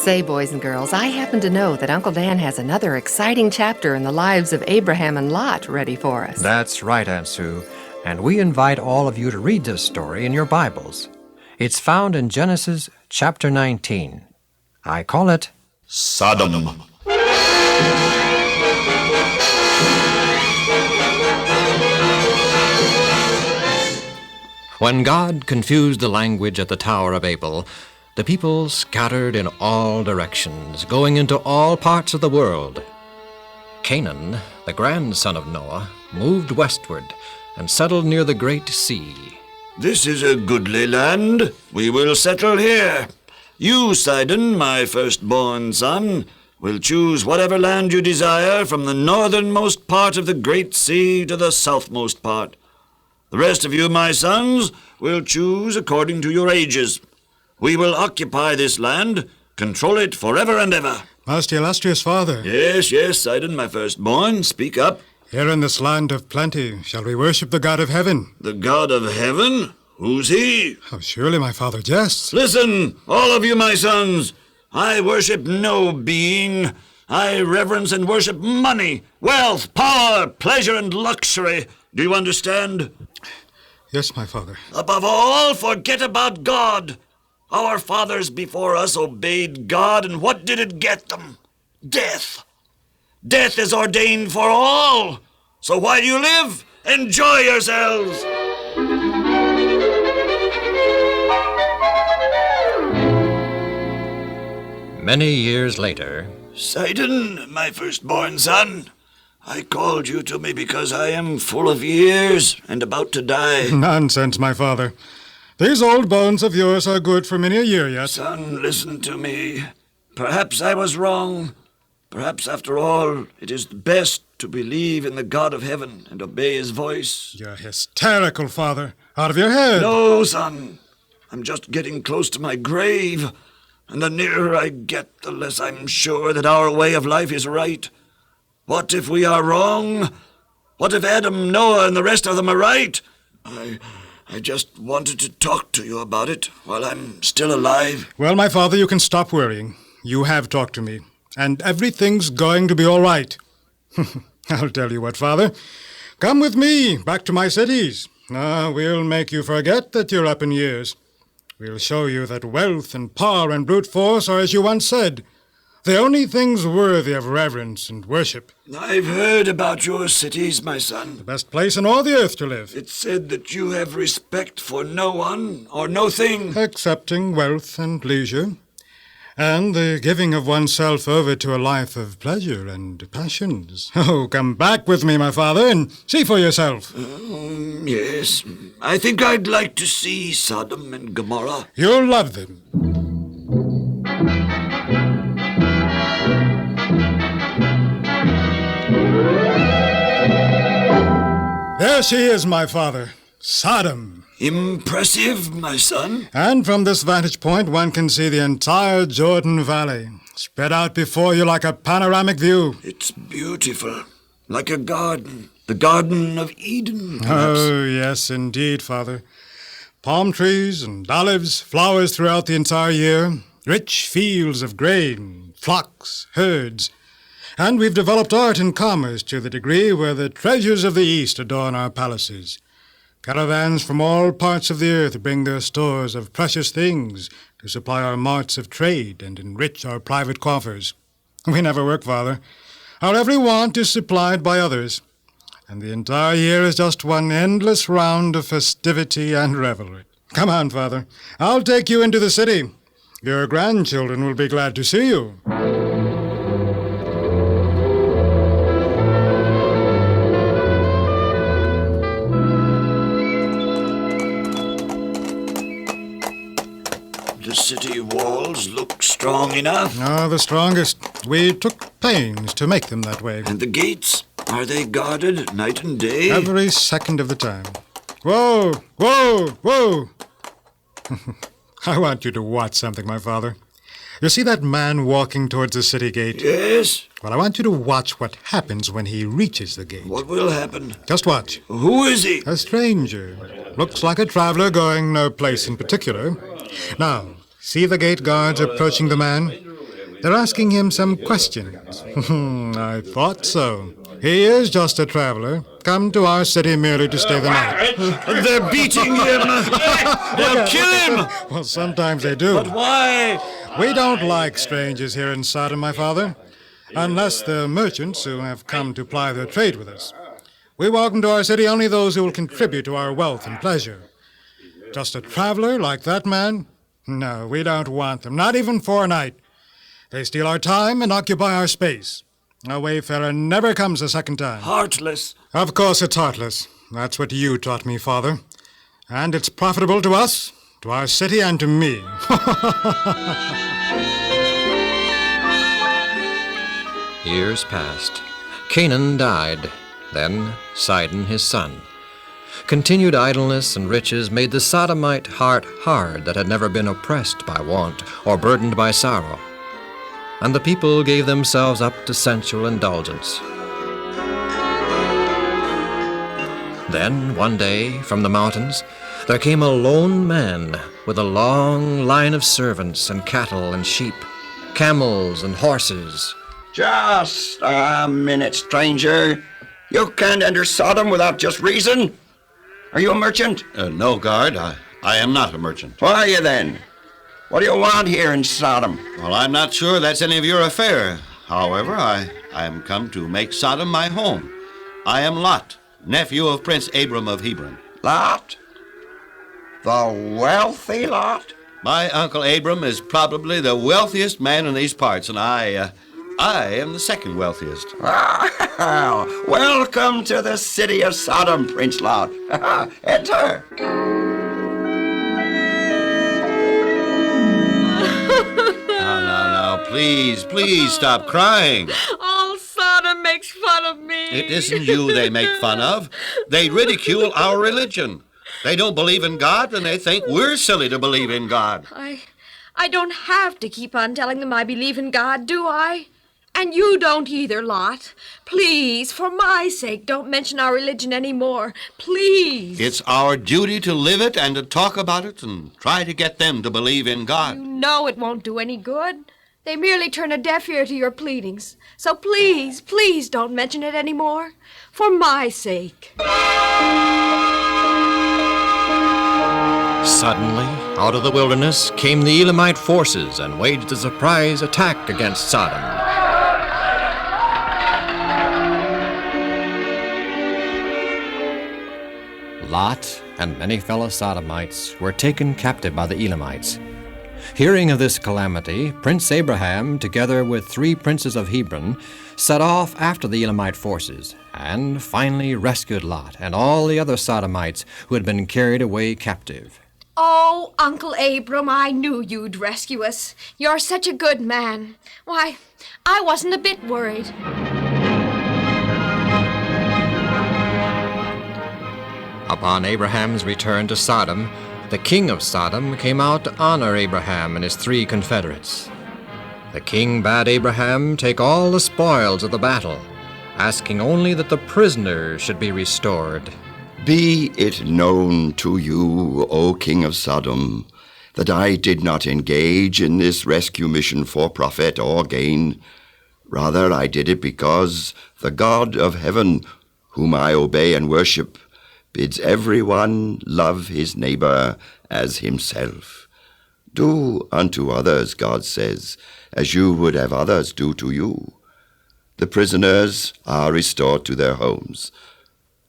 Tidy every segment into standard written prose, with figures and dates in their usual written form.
Say, boys and girls, I happen to know that Uncle Dan has another exciting chapter in the lives of Abraham and Lot ready for us. That's right, Aunt Sue. And we invite all of you to read this story in your Bibles. It's found in Genesis chapter 19. I call it Sodom. When God confused the language at the Tower of Babel, the people scattered in all directions, going into all parts of the world. Canaan, the grandson of Noah, moved westward and settled near the great sea. This is a goodly land. We will settle here. You, Sidon, my firstborn son, will choose whatever land you desire from the northernmost part of the great sea to the southmost part. The rest of you, my sons, will choose according to your ages. We will occupy this land, control it forever and ever. Most illustrious father. Yes, Sidon, my firstborn, speak up. Here in this land of plenty, shall we worship the God of heaven? The God of heaven? Who's he? Oh, surely my father jests. Listen, all of you, my sons. I worship no being. I reverence and worship money, wealth, power, pleasure, and luxury. Do you understand? Yes, my father. Above all, forget about God. Our fathers before us obeyed God, and what did it get them? Death. Death is ordained for all. So while you live, enjoy yourselves. Many years later, Sidon, my firstborn son, I called you to me because I am full of years and about to die. Nonsense, my father. These old bones of yours are good for many a year yet. Son, listen to me. Perhaps I was wrong. Perhaps, after all, it is best to believe in the God of heaven and obey his voice. You're hysterical, father. Out of your head. No, son. I'm just getting close to my grave. And the nearer I get, the less I'm sure that our way of life is right. What if we are wrong? What if Adam, Noah, and the rest of them are right? I just wanted to talk to you about it while I'm still alive. Well, my father, you can stop worrying. You have talked to me, and everything's going to be all right. I'll tell you what, father. Come with me back to my cities. We'll make you forget that you're up in years. We'll show you that wealth and power and brute force are, as you once said, the only things worthy of reverence and worship. I've heard about your cities, my son. The best place on all the earth to live. It's said that you have respect for no one or no thing. Excepting wealth and leisure, and the giving of oneself over to a life of pleasure and passions. Oh, come back with me, my father, and see for yourself. Yes. I think I'd like to see Sodom and Gomorrah. You'll love them. There she is, my father. Sodom. Impressive, my son. And from this vantage point, one can see the entire Jordan Valley, spread out before you like a panoramic view. It's beautiful, like a garden. The Garden of Eden, perhaps. Oh, yes, indeed, father. Palm trees and olives, flowers throughout the entire year, rich fields of grain, flocks, herds. And we've developed art and commerce to the degree where the treasures of the East adorn our palaces. Caravans from all parts of the earth bring their stores of precious things to supply our marts of trade and enrich our private coffers. We never work, father. Our every want is supplied by others. And the entire year is just one endless round of festivity and revelry. Come on, father. I'll take you into the city. Your grandchildren will be glad to see you. The city walls look strong enough. The strongest. We took pains to make them that way. And the gates, are they guarded night and day? Every second of the time. Whoa, whoa, whoa. I want you to watch something, my father. You see that man walking towards the city gate? Yes. Well, I want you to watch what happens when he reaches the gate. What will happen? Just watch. Who is he? A stranger. Looks like a traveler going no place in particular. Now, see the gate guards approaching the man? They're asking him some questions. I thought so. He is just a traveler, come to our city merely to stay the night. They're beating him! They'll kill him! Well, sometimes they do. But why? We don't like strangers here in Sodom, my father, unless they're merchants who have come to ply their trade with us. We welcome to our city only those who will contribute to our wealth and pleasure. Just a traveler like that man? No, we don't want them, not even for a night. They steal our time and occupy our space. A wayfarer never comes a second time. Heartless. Of course it's heartless. That's what you taught me, Father. And it's profitable to us, to our city, and to me. Years passed. Canaan died. Then Sidon his son. Continued idleness and riches made the Sodomite heart hard that had never been oppressed by want or burdened by sorrow. And the people gave themselves up to sensual indulgence. Then, one day, from the mountains, there came a lone man with a long line of servants and cattle and sheep, camels and horses. Just a minute, stranger. You can't enter Sodom without just reason. Are you a merchant? No, guard. I am not a merchant. Why are you then? What do you want here in Sodom? Well, I'm not sure that's any of your affair. However, I am come to make Sodom my home. I am Lot, nephew of Prince Abram of Hebron. Lot? The wealthy Lot? My Uncle Abram is probably the wealthiest man in these parts, and I am the second wealthiest. Welcome to the city of Sodom, Prince Lot. Enter. Now, please stop crying. All Sodom makes fun of me. It isn't you they make fun of. They ridicule our religion. They don't believe in God, and they think we're silly to believe in God. I don't have to keep on telling them I believe in God, do I? And you don't either, Lot. Please, for my sake, don't mention our religion anymore. Please. It's our duty to live it and to talk about it and try to get them to believe in God. You know it won't do any good. They merely turn a deaf ear to your pleadings. So please, please don't mention it anymore. For my sake. Suddenly, out of the wilderness came the Elamite forces and waged a surprise attack against Sodom. Lot and many fellow Sodomites were taken captive by the Elamites. Hearing of this calamity, Prince Abraham, together with 3 princes of Hebron, set off after the Elamite forces and finally rescued Lot and all the other Sodomites who had been carried away captive. Oh, Uncle Abram, I knew you'd rescue us. You're such a good man. Why, I wasn't a bit worried. Upon Abraham's return to Sodom, the king of Sodom came out to honor Abraham and his 3 confederates. The king bade Abraham take all the spoils of the battle, asking only that the prisoners should be restored. Be it known to you, O King of Sodom, that I did not engage in this rescue mission for profit or gain. Rather, I did it because the God of heaven, whom I obey and worship, bids everyone love his neighbor as himself. Do unto others, God says, as you would have others do to you. The prisoners are restored to their homes.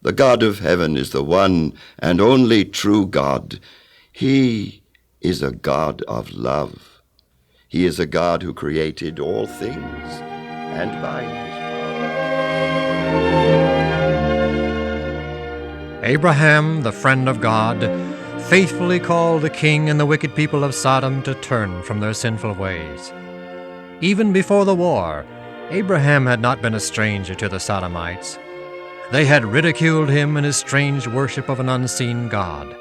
The God of heaven is the one and only true God. He is a God of love. He is a God who created all things, and by his Abraham, the friend of God, faithfully called the king and the wicked people of Sodom to turn from their sinful ways. Even before the war, Abraham had not been a stranger to the Sodomites. They had ridiculed him in his strange worship of an unseen God.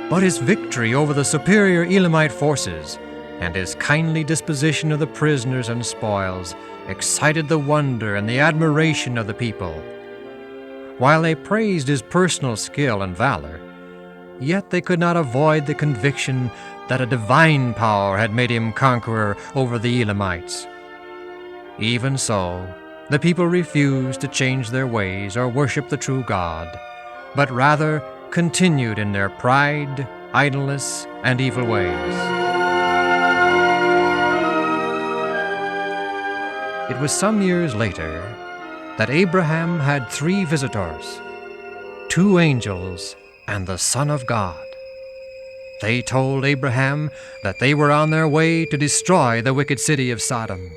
But his victory over the superior Elamite forces and his kindly disposition of the prisoners and spoils excited the wonder and the admiration of the people. While they praised his personal skill and valor, yet they could not avoid the conviction that a divine power had made him conqueror over the Elamites. Even so, the people refused to change their ways or worship the true God, but rather continued in their pride, idleness, and evil ways. It was some years later that Abraham had 3 visitors, 2 angels and the Son of God. They told Abraham that they were on their way to destroy the wicked city of Sodom.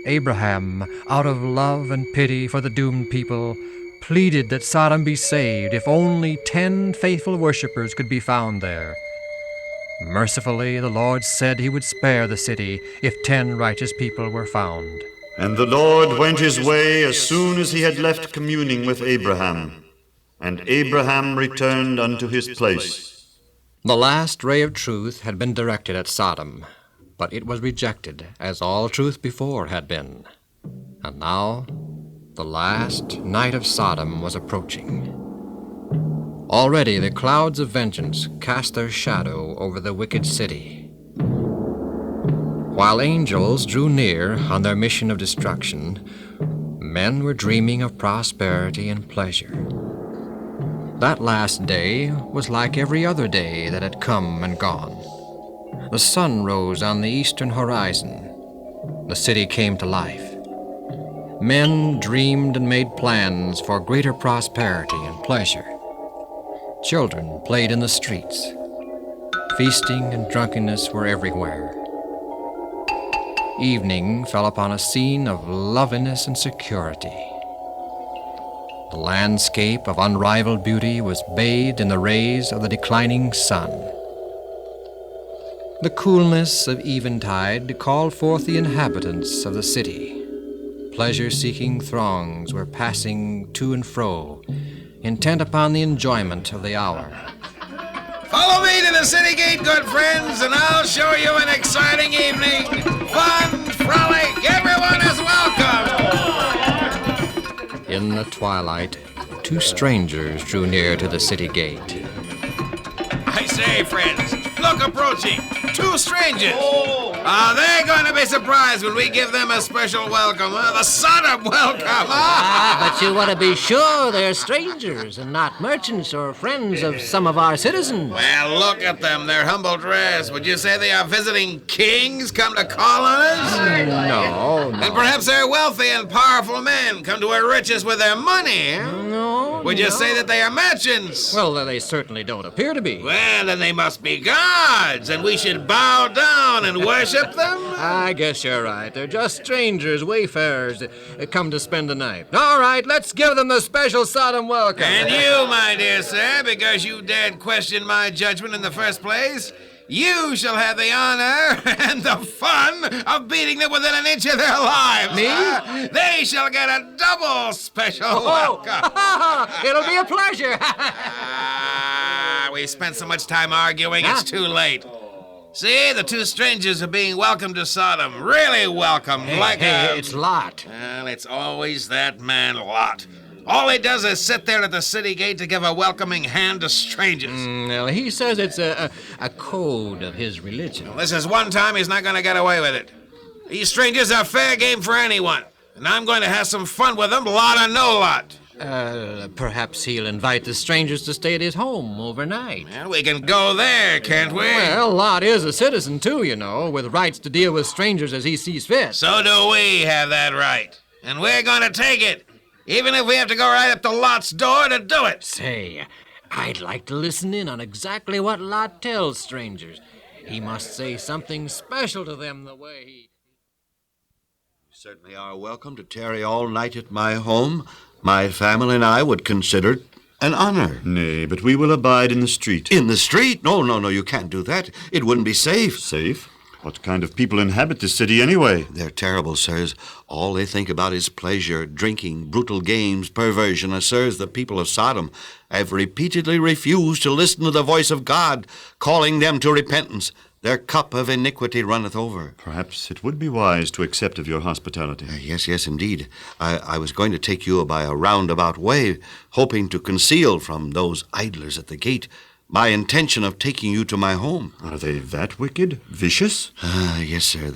Abraham, out of love and pity for the doomed people, pleaded that Sodom be saved if only 10 faithful worshippers could be found there. Mercifully, the Lord said he would spare the city if 10 righteous people were found. And the Lord went his way as soon as he had left communing with Abraham. And Abraham returned unto his place. The last ray of truth had been directed at Sodom, but it was rejected, as all truth before had been. And now, the last night of Sodom was approaching. Already the clouds of vengeance cast their shadow over the wicked city. While angels drew near on their mission of destruction, men were dreaming of prosperity and pleasure. That last day was like every other day that had come and gone. The sun rose on the eastern horizon. The city came to life. Men dreamed and made plans for greater prosperity and pleasure. Children played in the streets. Feasting and drunkenness were everywhere. Evening fell upon a scene of loveliness and security. The landscape of unrivaled beauty was bathed in the rays of the declining sun. The coolness of eventide called forth the inhabitants of the city. Pleasure-seeking throngs were passing to and fro, intent upon the enjoyment of the hour. Follow me to the city gate, good friends, and I'll show you an exciting evening. Fun, frolic, everyone is welcome. In the twilight, 2 strangers drew near to the city gate. I say, friends, look approaching. 2 strangers. They're going to be surprised when we give them a special welcome. The Sodom welcome. But you want to be sure they're strangers and not merchants or friends of some of our citizens. Well, look at them. Their humble dress. Would you say they are visiting kings come to call on us? No. And perhaps they're wealthy and powerful men come to our riches with their money. No. Would you say that they are merchants? Well, they certainly don't appear to be. Well, then they must be gods, and we should bow down and worship them? I guess you're right. They're just strangers, wayfarers, come to spend the night. All right, let's give them the special Sodom welcome. And you, my dear sir, because you dared question my judgment in the first place, you shall have the honor and the fun of beating them within an inch of their lives. Me? They shall get a double special welcome. It'll be a pleasure. We spent so much time arguing, it's too late. See, the 2 strangers are being welcomed to Sodom. Really welcome. It's Lot. Well, it's always that man, Lot. All he does is sit there at the city gate to give a welcoming hand to strangers. Well, he says it's a code of his religion. Well, this is one time he's not going to get away with it. These strangers are fair game for anyone, and I'm going to have some fun with them, lot or no lot. Perhaps he'll invite the strangers to stay at his home overnight. Well, we can go there, can't we? Well, Lot is a citizen, too, you know, with rights to deal with strangers as he sees fit. So do we have that right. And we're going to take it, even if we have to go right up to Lot's door to do it. Say, I'd like to listen in on exactly what Lot tells strangers. He must say something special to them the way he... You certainly are welcome to tarry all night at my home. My family and I would consider it an honor. Nay, but we will abide in the street. In the street? No, you can't do that. It wouldn't be safe. Safe? What kind of people inhabit this city anyway? They're terrible, sirs. All they think about is pleasure, drinking, brutal games, perversion. And, sirs, the people of Sodom have repeatedly refused to listen to the voice of God, calling them to repentance. Their cup of iniquity runneth over. Perhaps it would be wise to accept of your hospitality. Yes, indeed. I was going to take you by a roundabout way, hoping to conceal from those idlers at the gate my intention of taking you to my home. Are they that wicked? Vicious? Yes, sir.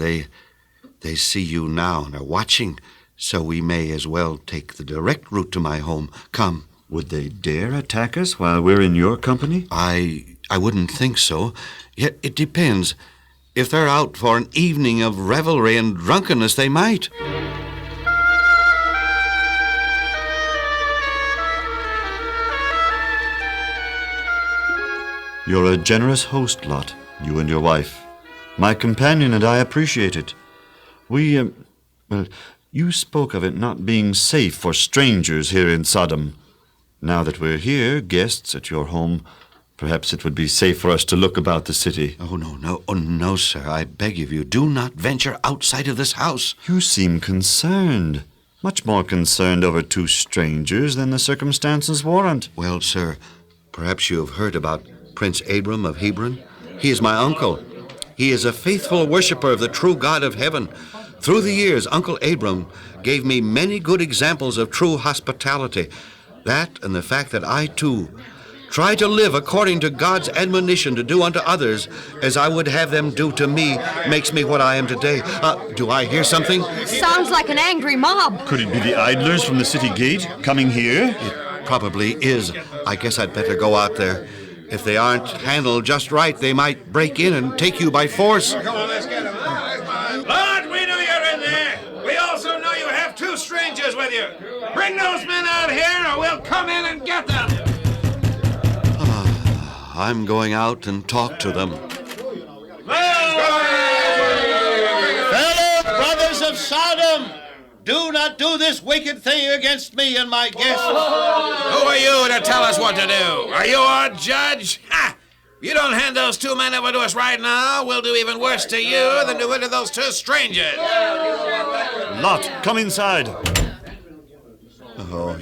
They see you now and are watching, so we may as well take the direct route to my home. Come. Would they dare attack us while we're in your company? I wouldn't think so. Yet it depends. If they're out for an evening of revelry and drunkenness, they might. You're a generous host, Lot, you and your wife. My companion and I appreciate it. Well, you spoke of it not being safe for strangers here in Sodom. Now that we're here, guests at your home, perhaps it would be safe for us to look about the city. Oh, no, sir. I beg of you, do not venture outside of this house. You seem concerned. Much more concerned over two strangers than the circumstances warrant. Well, sir, perhaps you have heard about Prince Abram of Hebron. He is my uncle. He is a faithful worshiper of the true God of heaven. Through the years, Uncle Abram gave me many good examples of true hospitality. That and the fact that I, too, try to live according to God's admonition to do unto others as I would have them do to me makes me what I am today. Do I hear something? Sounds like an angry mob. Could it be the idlers from the city gate coming here? It probably is. I guess I'd better go out there. If they aren't handled just right, they might break in and take you by force. Come on, let's get him. Lord, we know you're in there. We also know you have two strangers with you. Bring those men out here or we'll come in and get them. I'm going out and talk to them. Fellow brothers of Sodom, do not do this wicked thing against me and my guests. Who are you to tell us what to do? Are you our judge? Ha! If you don't hand those two men over to us right now, we'll do even worse to you than to those two strangers. Lot, come inside. Oh,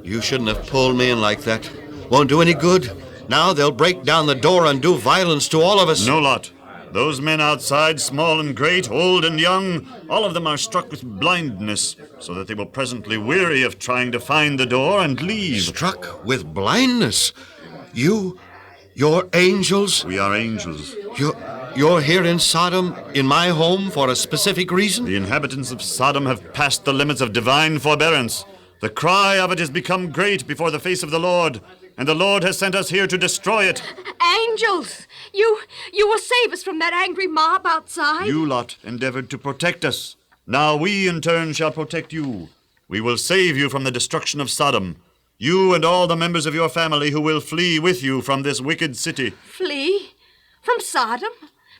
you shouldn't have pulled me in like that. Won't do any good. Now they'll break down the door and do violence to all of us. No, Lot. Those men outside, small and great, old and young, all of them are struck with blindness, so that they will presently weary of trying to find the door and leave. Struck with blindness? You're angels? We are angels. You're here in Sodom, in my home, for a specific reason? The inhabitants of Sodom have passed the limits of divine forbearance. The cry of it has become great before the face of the Lord, and the Lord has sent us here to destroy it. Angels! You will save us from that angry mob outside? You, Lot, endeavored to protect us. Now we, in turn, shall protect you. We will save you from the destruction of Sodom. You and all the members of your family who will flee with you from this wicked city. Flee? From Sodom?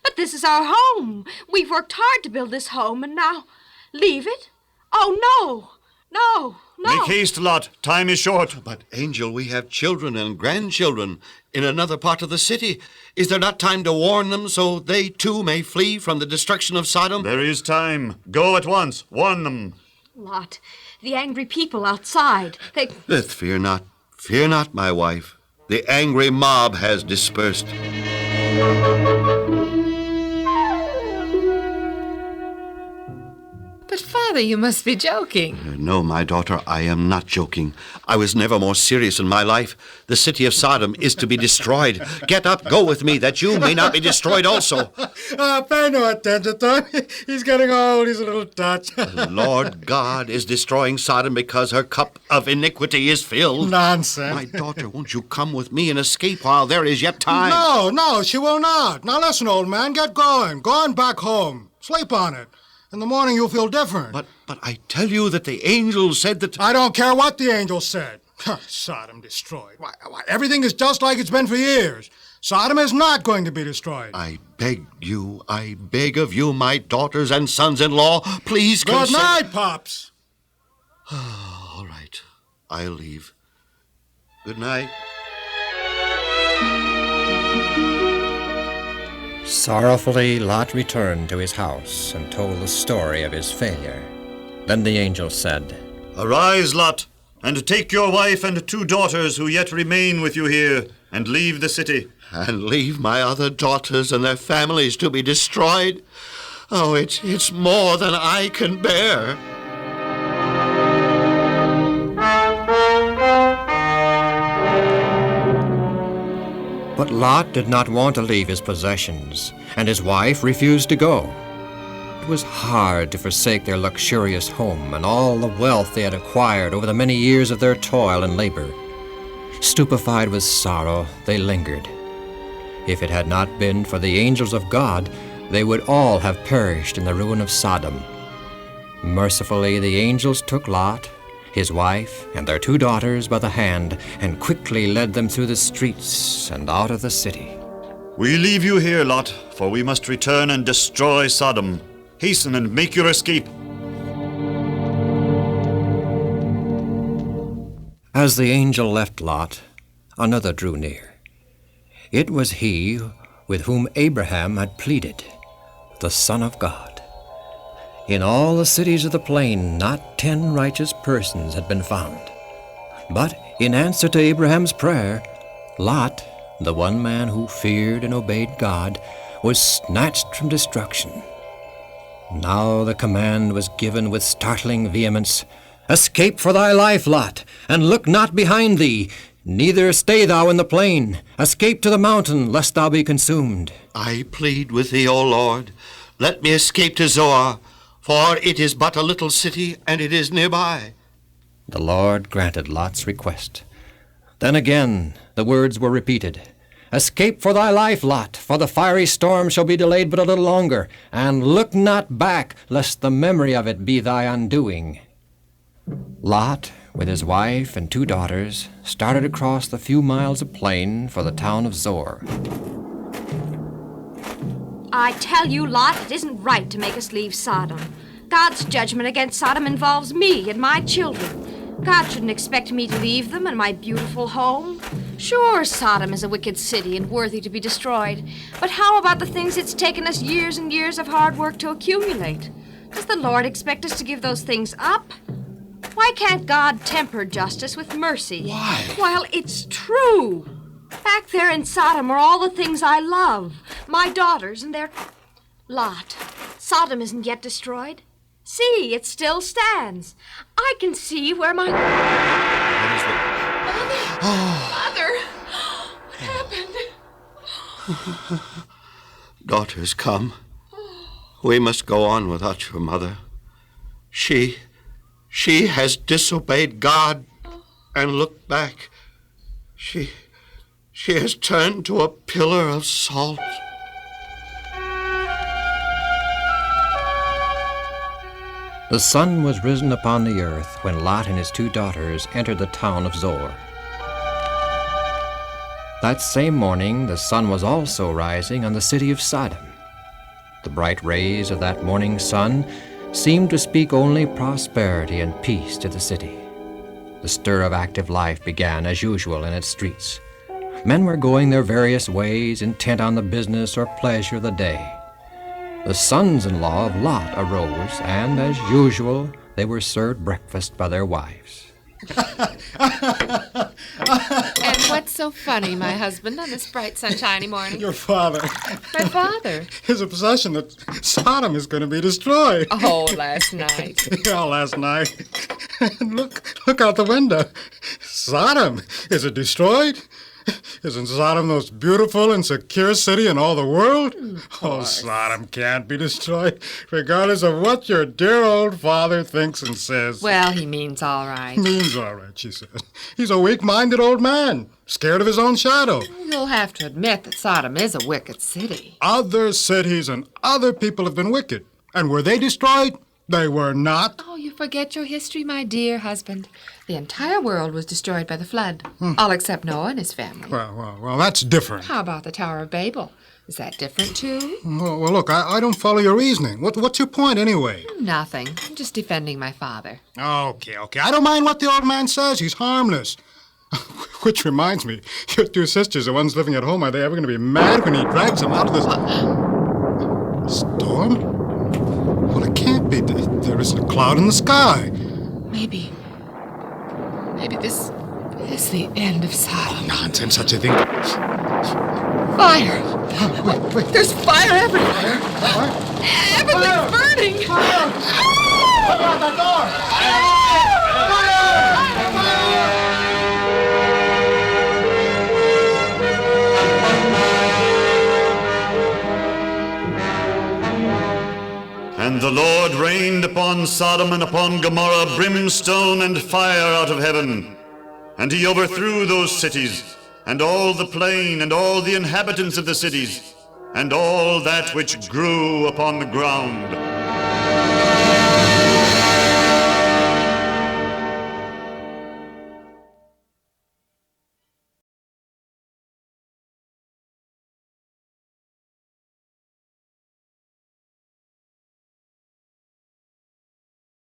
But this is our home. We've worked hard to build this home, and now leave it? Oh, no! No! Make haste, Lot. Time is short. But, Angel, we have children and grandchildren in another part of the city. Is there not time to warn them so they, too, may flee from the destruction of Sodom? There is time. Go at once. Warn them. Lot, the angry people outside, they... Fear not. Fear not, my wife. The angry mob has dispersed. But, Father, you must be joking. No, my daughter, I am not joking. I was never more serious in my life. The city of Sodom is to be destroyed. Get up, go with me, that you may not be destroyed also. Pay no attention to him. He's getting old. He's a little touch. The Lord God is destroying Sodom because her cup of iniquity is filled. Nonsense. My daughter, won't you come with me and escape while there is yet time? No, she will not. Now listen, old man, get going. Go on back home. Sleep on it. In the morning you'll feel different. But I tell you that the angel said that... I don't care what the angel said. Sodom destroyed. Why, everything is just like it's been for years. Sodom is not going to be destroyed. I beg of you, my daughters and sons-in-law, please Good night, Pops. All right, I'll leave. Good night. Sorrowfully, Lot returned to his house and told the story of his failure. Then the angel said, Arise, Lot, and take your wife and 2 daughters who yet remain with you here, and leave the city. And leave my other daughters and their families to be destroyed? Oh, it's more than I can bear. But Lot did not want to leave his possessions, and his wife refused to go. was hard to forsake their luxurious home and all the wealth they had acquired over the many years of their toil and labor. Stupefied with sorrow, they lingered. If it had not been for the angels of God, they would all have perished in the ruin of Sodom. Mercifully, the angels took Lot, his wife, and their 2 daughters by the hand, and quickly led them through the streets and out of the city. We leave you here, Lot, for we must return and destroy Sodom. Hasten and make your escape. As the angel left Lot, another drew near. It was he with whom Abraham had pleaded, the Son of God. In all the cities of the plain, not 10 righteous persons had been found. But in answer to Abraham's prayer, Lot, the one man who feared and obeyed God, was snatched from destruction. Now the command was given with startling vehemence, "Escape for thy life, Lot, and look not behind thee, neither stay thou in the plain. Escape to the mountain, lest thou be consumed." I plead with thee, O Lord, let me escape to Zoar, for it is but a little city, and it is nearby. The Lord granted Lot's request. Then again the words were repeated, "Escape for thy life, Lot, for the fiery storm shall be delayed but a little longer, and look not back, lest the memory of it be thy undoing." Lot, with his wife and 2 daughters, started across the few miles of plain for the town of Zoar. I tell you, Lot, it isn't right to make us leave Sodom. God's judgment against Sodom involves me and my children. God shouldn't expect me to leave them and my beautiful home. Sure, Sodom is a wicked city and worthy to be destroyed. But how about the things it's taken us years and years of hard work to accumulate? Does the Lord expect us to give those things up? Why can't God temper justice with mercy? Why? Well, it's true. Back there in Sodom are all the things I love. My daughters and their... Lot, Sodom isn't yet destroyed. See, it still stands. I can see where my... Mother! What happened? Daughters, come. We must go on without your mother. She has disobeyed God and looked back. She has turned to a pillar of salt. The sun was risen upon the earth when Lot and his 2 daughters entered the town of Zoar. That same morning the sun was also rising on the city of Sodom. The bright rays of that morning sun seemed to speak only prosperity and peace to the city. The stir of active life began as usual in its streets. Men were going their various ways, intent on the business or pleasure of the day. The sons-in-law of Lot arose, and as usual, they were served breakfast by their wives. And what's so funny, my husband, on this bright, sunshiny morning? Your father. My father? His obsession that Sodom is going to be destroyed. Oh, last night. Yeah, last night. Look out the window. Sodom. Is it destroyed? Isn't Sodom the most beautiful and secure city in all the world? Oh, Sodom can't be destroyed, regardless of what your dear old father thinks and says. Well, he means all right. Means all right, she says. He's a weak-minded old man, scared of his own shadow. You'll have to admit that Sodom is a wicked city. Other cities and other people have been wicked. And were they destroyed? They were not. Oh, you forget your history, my dear husband. The entire world was destroyed by the flood, all except Noah and his family. Well, that's different. How about the Tower of Babel? Is that different, too? Well, look, I don't follow your reasoning. What's your point, anyway? Nothing. I'm just defending my father. Okay. I don't mind what the old man says. He's harmless. Which reminds me, your 2 sisters, the ones living at home, are they ever going to be mad when he drags them out of this... Storm? Well, it can't be. There isn't a cloud in the sky. Maybe this is the end of Sodom. Nonsense, such a thing. Fire! Wait. There's fire everywhere! Everything's burning! Look out the door! And the Lord rained upon Sodom and upon Gomorrah brimstone and fire out of heaven. And he overthrew those cities, and all the plain, and all the inhabitants of the cities, and all that which grew upon the ground.